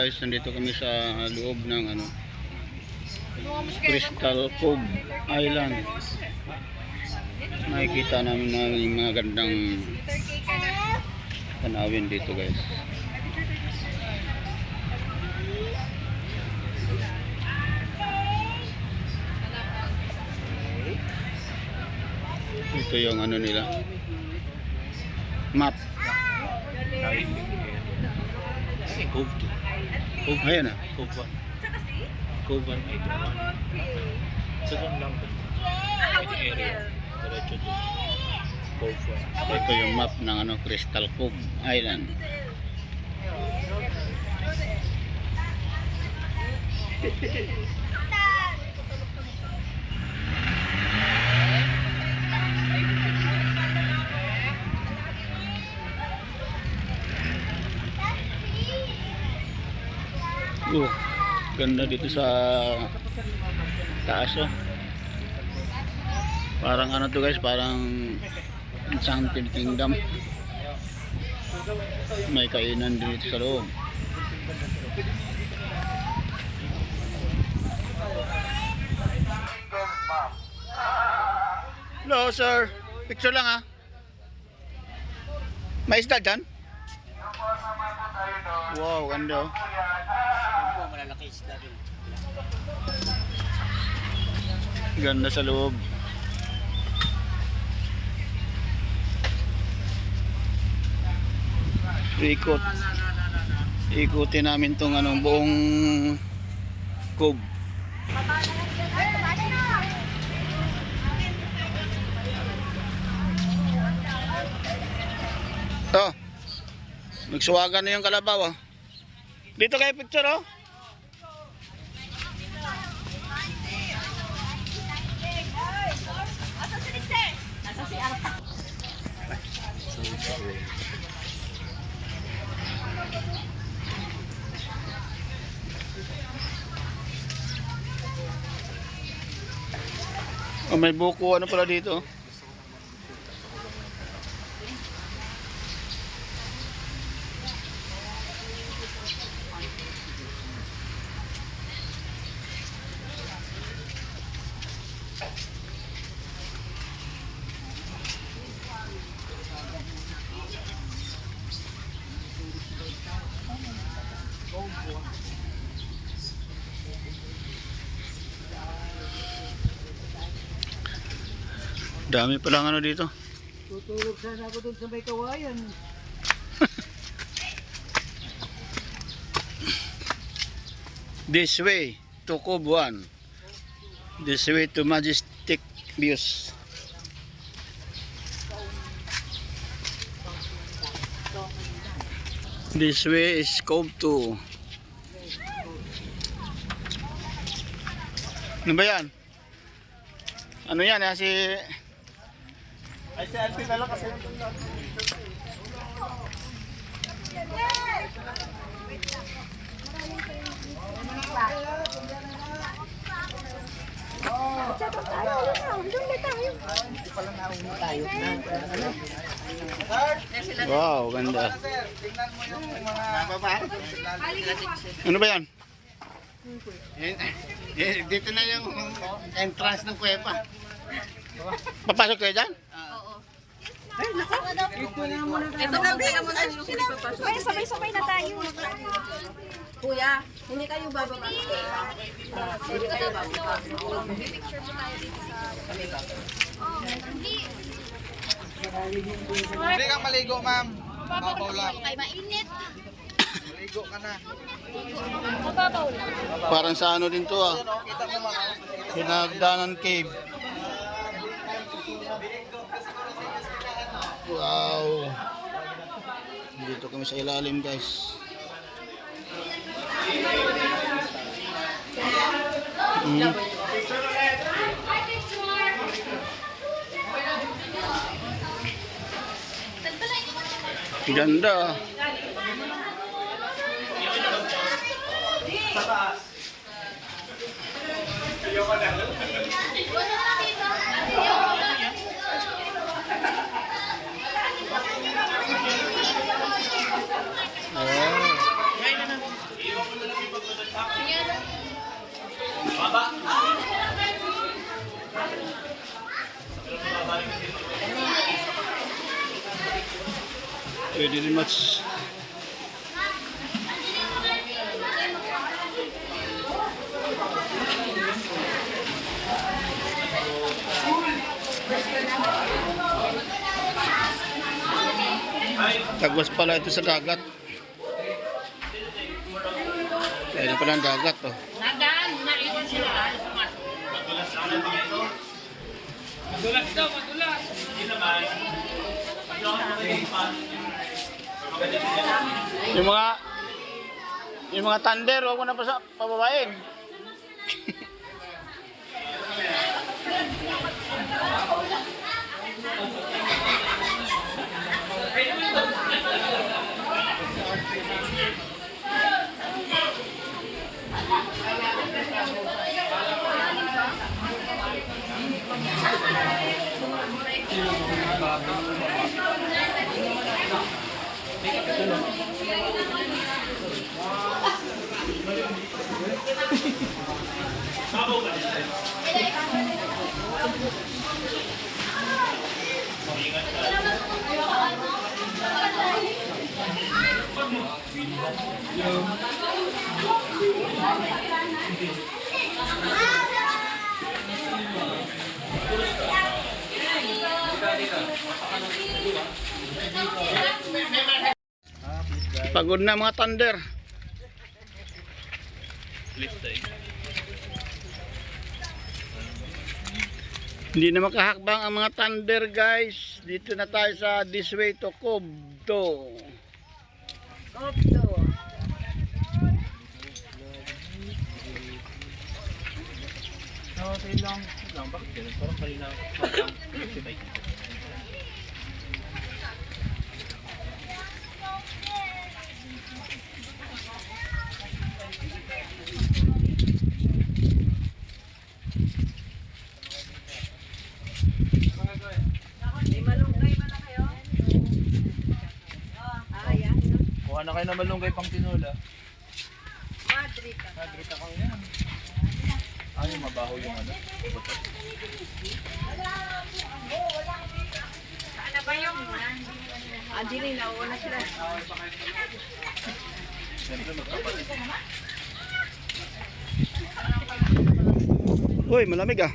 guys, nandito kami sa loob ng Crystal Cove Island. Makikita namin yung mga gandang tanawin dito guys. Ito yung nila map. Cove 2. Cove Ayan na. Cove 1. Cove 1 ay ito. Second lang po. Pwede area. Diretso doon. Cove 1. Ito yung map ng Crystal Cove Island. Ganda dito sa taas Parang to guys, parang Enchanted Kingdom. May kainan dito sa loob. Hello sir, picture lang May isda dyan? Wow, ganda Malalaki isda rin. Ganda sa loob. Ikutin namin tong buong cove. Nagsuwagan na yung kalabaw Dito kayo picture may buko pala dito. Dami pa lang dito. Tutulog sana ako dun sa may kawayan. This way to Cove 1. This way to Majestic Views. This way is Cove 2. Ano ba yan? Ano yan si... Ay, si Alpin na lang kasi. Wow, ganda. Tingnan mo yung mga babae. Ano ba yan? Dito na yung entrance ng kuweba. Papasok kayo dyan? Ay, nako. Ito na muna. Ito na kaya mo na yung pinipapasok. Kaya sabay-sabay na tayo. Kuya, hindi kayo bababa. Hindi kayo bababa. Picture mo tayo dito sa... Hindi kang maligo, ma'am. Mababaw lang. Kaya mainit. Maligo ka na. Mababaw lang. Parang sa din to Kita mo, ma'am. Pinagdanan Cave. Wow. Dito kami sa ilalim guys. Ganda. Pwede rin mas... Tagwas pala ito sa dagat. Kaya na pala ang dagat, oh. Nadaan, naiwan sila. Madulas daw, madulas. Hindi naman. Yung mga thunder, huwag mo na pababain. Pagod na mga thunder. Hindi na makahakbang ang mga thunder, guys. Dito na tayo sa this way to Cobto. Bakit ganun? Parang kanina parang 55. Kuha na kayo na malunggay pang tinola. Madrid ako yan. Ay, mabaho yung ano. Ano ba yung? Andi rin, nauuna sila. Siyempre magkapalit. Uy, malamig ah.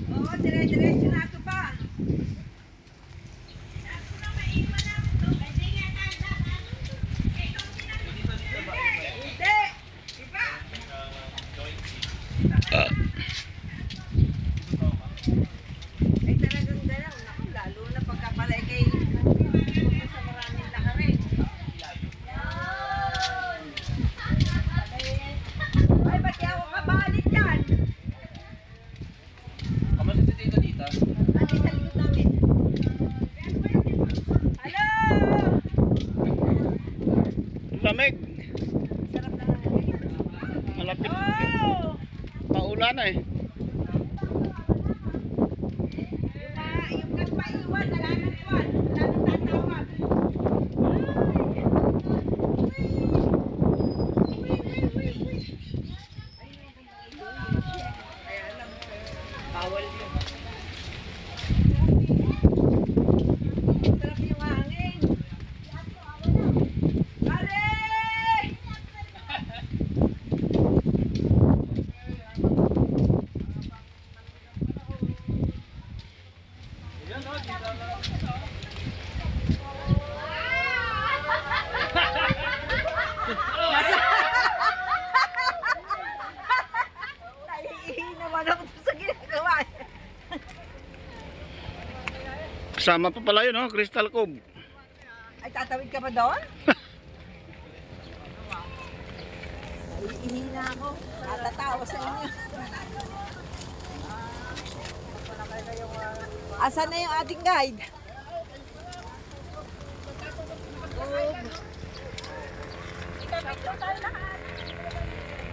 Oo, dire-diretso na ito pa. Ay talagang dalaw. Naku, lalo na pagkapalay kay sa maraming lakarin. Ay, ba't di ako kabalik yan? Kamusta si Tito Dita? Ate, sa likod namin. Hello! Lamig. Sarap na namin. Malapit. Oh! Paulan na eh. Yung nagpaiwan, wala nang iwan. Wala nang tatawag. Kaya lang, bawal yun. Sarap yung hangin. Pare! Naiihi naman ako sa ginagawa. Kasama pa pala yun, oh, Crystal Cove. Ay, tatawid ka pa doon? Naiihi na ako. Natatawa sa inyo. Asan na yung ating guide?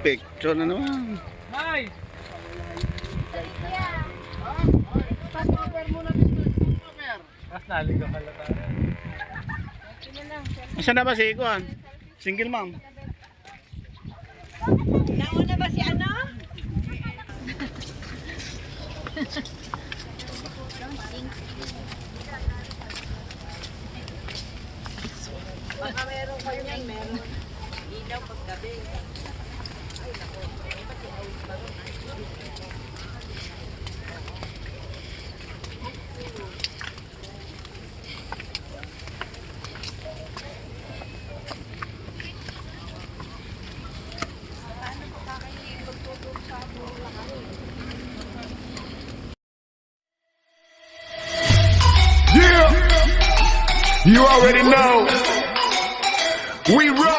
Picture na naman. Nice! Mas naligaw halata. Nasaan na ba si Ikuan? Single mom. Nauna ba si ano? Baka meron kayo yan, meron. Ilaw paggabi. Yeah, you already know. We roll.